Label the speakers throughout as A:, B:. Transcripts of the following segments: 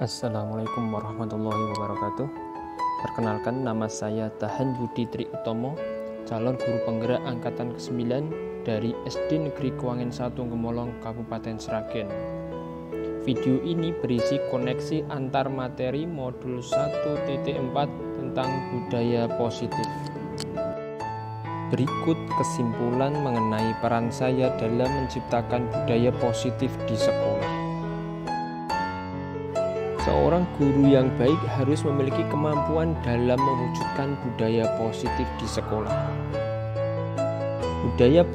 A: Assalamualaikum warahmatullahi wabarakatuh. Perkenalkan, nama saya Tahan Budi Tri Utomo, calon guru penggerak angkatan ke-9 dari SD Negeri Kuangin 1 Gemolong, Kabupaten Sragen. Video ini berisi koneksi antar materi modul 1.4 tentang budaya positif. Berikut kesimpulan mengenai peran saya dalam menciptakan budaya positif di sekolah. Seorang guru yang baik harus memiliki kemampuan dalam mewujudkan budaya positif di sekolah. Budaya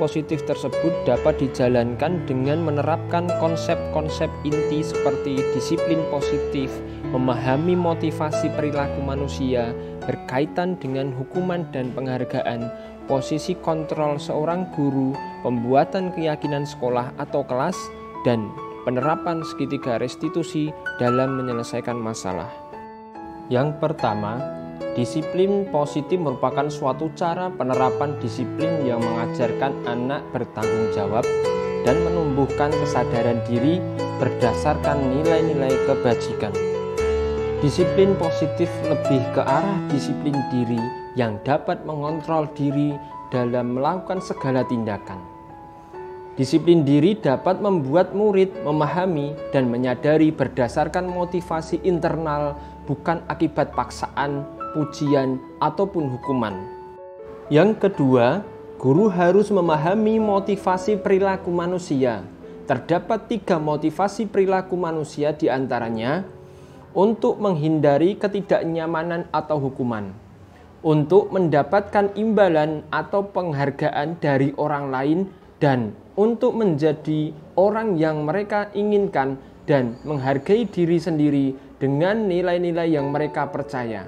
A: positif tersebut dapat dijalankan dengan menerapkan konsep-konsep inti seperti disiplin positif, memahami motivasi perilaku manusia, berkaitan dengan hukuman dan penghargaan, posisi kontrol seorang guru, pembuatan keyakinan sekolah atau kelas, dan penerapan segitiga restitusi dalam menyelesaikan masalah. Yang pertama, disiplin positif merupakan suatu cara penerapan disiplin yang mengajarkan anak bertanggung jawab dan menumbuhkan kesadaran diri berdasarkan nilai-nilai kebajikan. Disiplin positif lebih ke arah disiplin diri yang dapat mengontrol diri dalam melakukan segala tindakan. Disiplin diri dapat membuat murid memahami dan menyadari berdasarkan motivasi internal, bukan akibat paksaan, pujian, ataupun hukuman. Yang kedua, guru harus memahami motivasi perilaku manusia. Terdapat 3 motivasi perilaku manusia, diantaranya untuk menghindari ketidaknyamanan atau hukuman, untuk mendapatkan imbalan atau penghargaan dari orang lain, dan untuk menjadi orang yang mereka inginkan dan menghargai diri sendiri dengan nilai-nilai yang mereka percaya.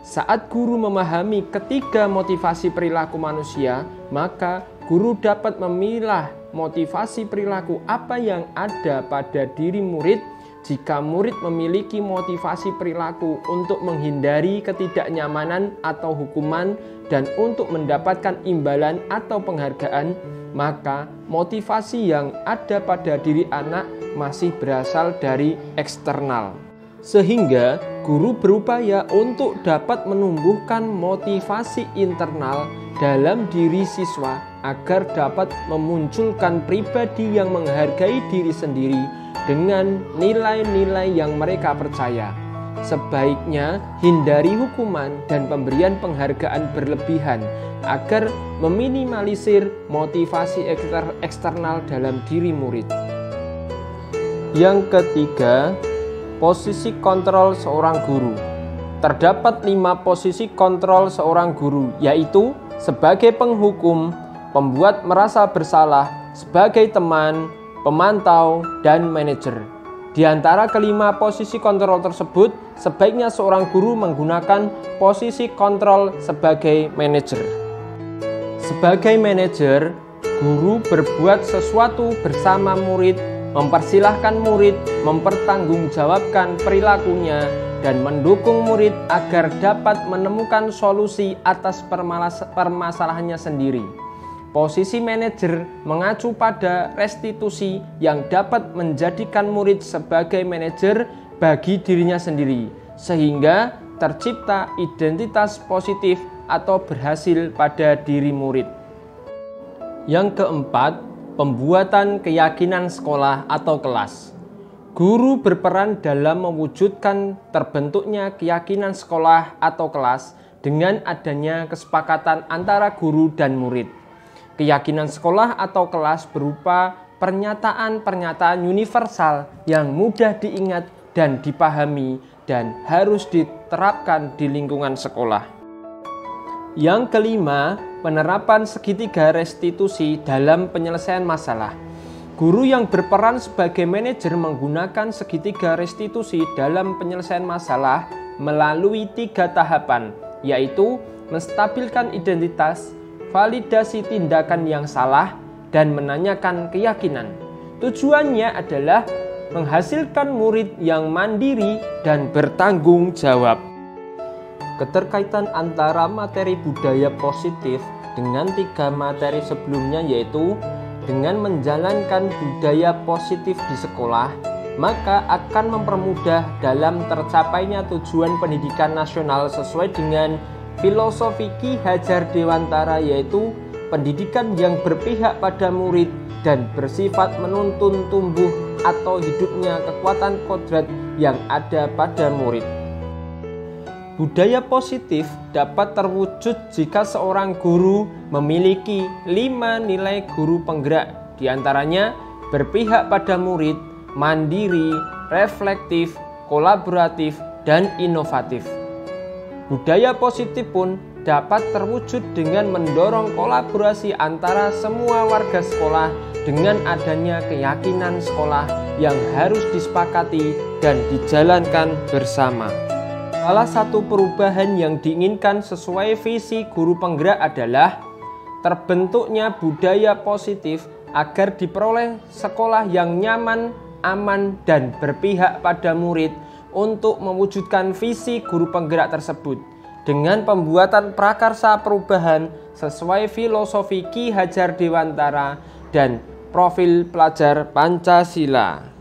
A: Saat guru memahami ketiga motivasi perilaku manusia, maka guru dapat memilah motivasi perilaku apa yang ada pada diri murid. Jika murid memiliki motivasi perilaku untuk menghindari ketidaknyamanan atau hukuman dan untuk mendapatkan imbalan atau penghargaan, maka motivasi yang ada pada diri anak masih berasal dari eksternal. Sehingga guru berupaya untuk dapat menumbuhkan motivasi internal dalam diri siswa agar dapat memunculkan pribadi yang menghargai diri sendiri dengan nilai-nilai yang mereka percaya. Sebaiknya hindari hukuman dan pemberian penghargaan berlebihan agar meminimalisir motivasi eksternal dalam diri murid. Yang ketiga, posisi kontrol seorang guru. Terdapat 5 posisi kontrol seorang guru, yaitu sebagai penghukum, pembuat merasa bersalah, sebagai teman, pemantau, dan manajer. Di antara kelima posisi kontrol tersebut, sebaiknya seorang guru menggunakan posisi kontrol sebagai manajer. Sebagai manajer, guru berbuat sesuatu bersama murid, mempersilahkan murid mempertanggungjawabkan perilakunya, dan mendukung murid agar dapat menemukan solusi atas permasalahannya sendiri. Posisi manajer mengacu pada restitusi yang dapat menjadikan murid sebagai manajer bagi dirinya sendiri, sehingga tercipta identitas positif atau berhasil pada diri murid. Yang keempat, pembuatan keyakinan sekolah atau kelas. Guru berperan dalam mewujudkan terbentuknya keyakinan sekolah atau kelas dengan adanya kesepakatan antara guru dan murid. Keyakinan sekolah atau kelas berupa pernyataan-pernyataan universal yang mudah diingat dan dipahami dan harus diterapkan di lingkungan sekolah. Yang kelima, penerapan segitiga restitusi dalam penyelesaian masalah. Guru yang berperan sebagai manajer menggunakan segitiga restitusi dalam penyelesaian masalah melalui 3 tahapan, yaitu menstabilkan identitas, validasi tindakan yang salah, dan menanyakan keyakinan. Tujuannya adalah menghasilkan murid yang mandiri dan bertanggung jawab. Keterkaitan antara materi budaya positif dengan 3 materi sebelumnya, yaitu dengan menjalankan budaya positif di sekolah, maka akan mempermudah dalam tercapainya tujuan pendidikan nasional sesuai dengan filosofi Ki Hajar Dewantara, yaitu pendidikan yang berpihak pada murid dan bersifat menuntun tumbuh atau hidupnya kekuatan kodrat yang ada pada murid. Budaya positif dapat terwujud jika seorang guru memiliki 5 nilai guru penggerak, diantaranya berpihak pada murid, mandiri, reflektif, kolaboratif, dan inovatif. Budaya positif pun dapat terwujud dengan mendorong kolaborasi antara semua warga sekolah dengan adanya keyakinan sekolah yang harus disepakati dan dijalankan bersama. Salah satu perubahan yang diinginkan sesuai visi guru penggerak adalah terbentuknya budaya positif agar diperoleh sekolah yang nyaman, aman, dan berpihak pada murid untuk mewujudkan visi guru penggerak tersebut dengan pembuatan prakarsa perubahan sesuai filosofi Ki Hajar Dewantara dan profil pelajar Pancasila.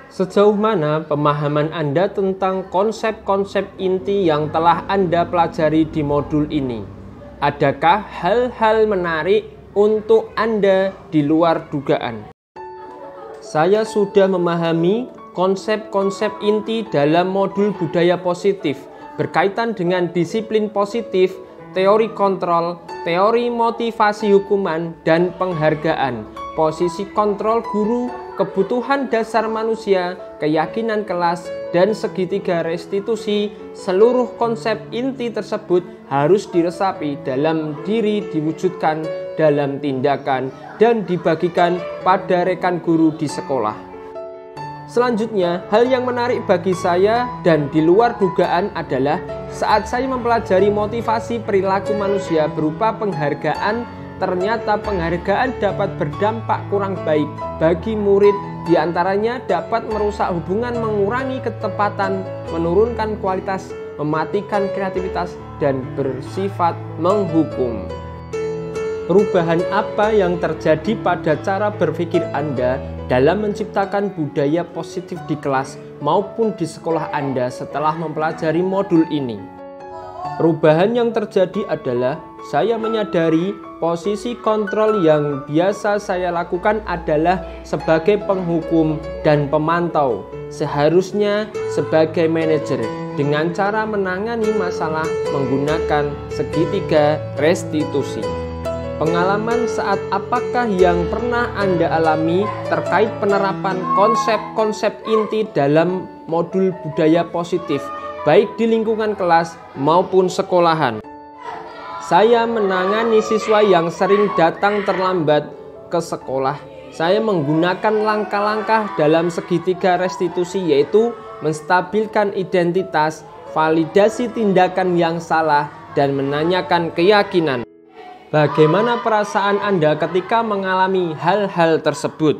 A: Sejauh mana pemahaman Anda tentang konsep-konsep inti yang telah Anda pelajari di modul ini? Adakah hal-hal menarik untuk Anda di luar dugaan? Saya sudah memahami konsep-konsep inti dalam modul budaya positif berkaitan dengan disiplin positif, teori kontrol, teori motivasi hukuman, dan penghargaan, posisi kontrol guru, kebutuhan dasar manusia, keyakinan kelas, dan segitiga restitusi. Seluruh konsep inti tersebut harus diresapi dalam diri, diwujudkan dalam tindakan, dan dibagikan pada rekan guru di sekolah. Selanjutnya, hal yang menarik bagi saya dan di luar dugaan adalah saat saya mempelajari motivasi perilaku manusia berupa penghargaan. Ternyata penghargaan dapat berdampak kurang baik bagi murid, diantaranya dapat merusak hubungan, mengurangi ketepatan, menurunkan kualitas, mematikan kreativitas, dan bersifat menghukum. Perubahan apa yang terjadi pada cara berpikir Anda dalam menciptakan budaya positif di kelas maupun di sekolah Anda setelah mempelajari modul ini? Perubahan yang terjadi adalah saya menyadari posisi kontrol yang biasa saya lakukan adalah sebagai penghukum dan pemantau, seharusnya sebagai manajer dengan cara menangani masalah menggunakan segitiga restitusi. Pengalaman saat apakah yang pernah Anda alami terkait penerapan konsep-konsep inti dalam modul budaya positif, baik di lingkungan kelas maupun sekolahan? Saya menangani siswa yang sering datang terlambat ke sekolah. Saya menggunakan langkah-langkah dalam segitiga restitusi, yaitu menstabilkan identitas, validasi tindakan yang salah, dan menanyakan keyakinan. Bagaimana perasaan Anda ketika mengalami hal-hal tersebut?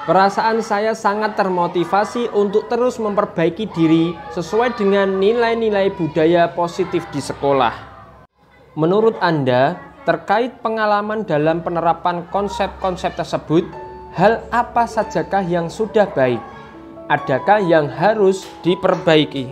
A: Perasaan saya sangat termotivasi untuk terus memperbaiki diri sesuai dengan nilai-nilai budaya positif di sekolah. Menurut Anda, terkait pengalaman dalam penerapan konsep-konsep tersebut, hal apa sajakah yang sudah baik? Adakah yang harus diperbaiki?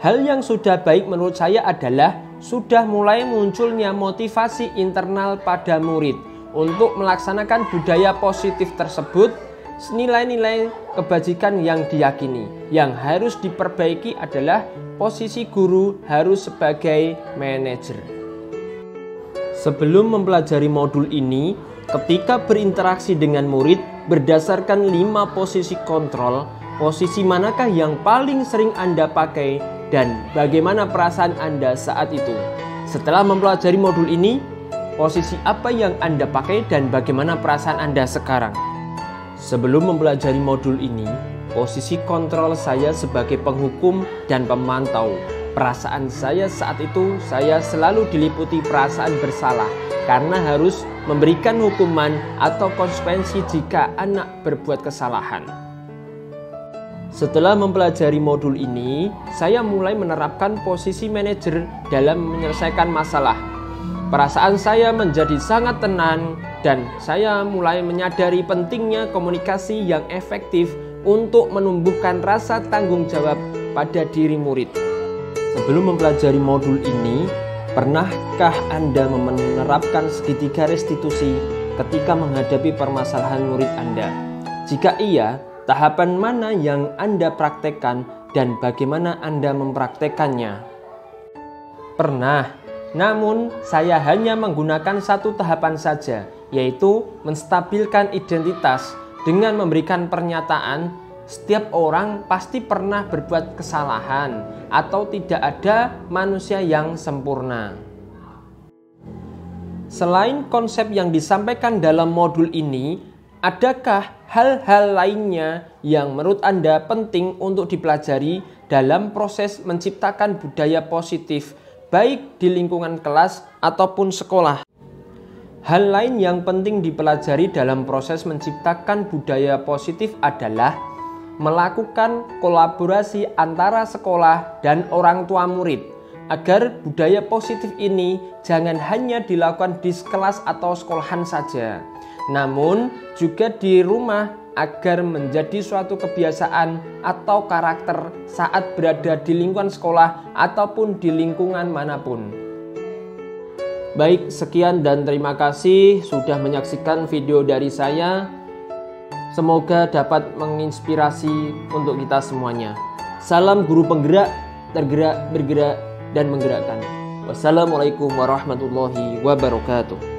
A: Hal yang sudah baik menurut saya adalah sudah mulai munculnya motivasi internal pada murid untuk melaksanakan budaya positif tersebut. Nilai-nilai kebajikan yang diyakini. Yang harus diperbaiki adalah posisi guru harus sebagai manajer. Sebelum mempelajari modul ini, ketika berinteraksi dengan murid berdasarkan 5 posisi kontrol, posisi manakah yang paling sering Anda pakai dan bagaimana perasaan Anda saat itu? Setelah mempelajari modul ini, posisi apa yang Anda pakai dan bagaimana perasaan Anda sekarang? Sebelum mempelajari modul ini, posisi kontrol saya sebagai penghukum dan pemantau. Perasaan saya saat itu, saya selalu diliputi perasaan bersalah karena harus memberikan hukuman atau konsekuensi jika anak berbuat kesalahan. Setelah mempelajari modul ini, saya mulai menerapkan posisi manajer dalam menyelesaikan masalah. Perasaan saya menjadi sangat tenang dan saya mulai menyadari pentingnya komunikasi yang efektif untuk menumbuhkan rasa tanggung jawab pada diri murid. Sebelum mempelajari modul ini, pernahkah Anda menerapkan segitiga restitusi ketika menghadapi permasalahan murid Anda? Jika iya, tahapan mana yang Anda praktekkan dan bagaimana Anda mempraktekannya? Pernah. Namun, saya hanya menggunakan satu tahapan saja, yaitu menstabilkan identitas dengan memberikan pernyataan, setiap orang pasti pernah berbuat kesalahan atau tidak ada manusia yang sempurna. Selain konsep yang disampaikan dalam modul ini, adakah hal-hal lainnya yang menurut Anda penting untuk dipelajari dalam proses menciptakan budaya positif, baik di lingkungan kelas ataupun sekolah? Hal lain yang penting dipelajari dalam proses menciptakan budaya positif adalah melakukan kolaborasi antara sekolah dan orang tua murid, agar budaya positif ini jangan hanya dilakukan di kelas atau sekolahan saja, namun juga di rumah, agar menjadi suatu kebiasaan atau karakter saat berada di lingkungan sekolah ataupun di lingkungan manapun. Baik, sekian dan terima kasih sudah menyaksikan video dari saya. Semoga dapat menginspirasi untuk kita semuanya. Salam guru penggerak, tergerak, bergerak, dan menggerakkan. Wassalamualaikum warahmatullahi wabarakatuh.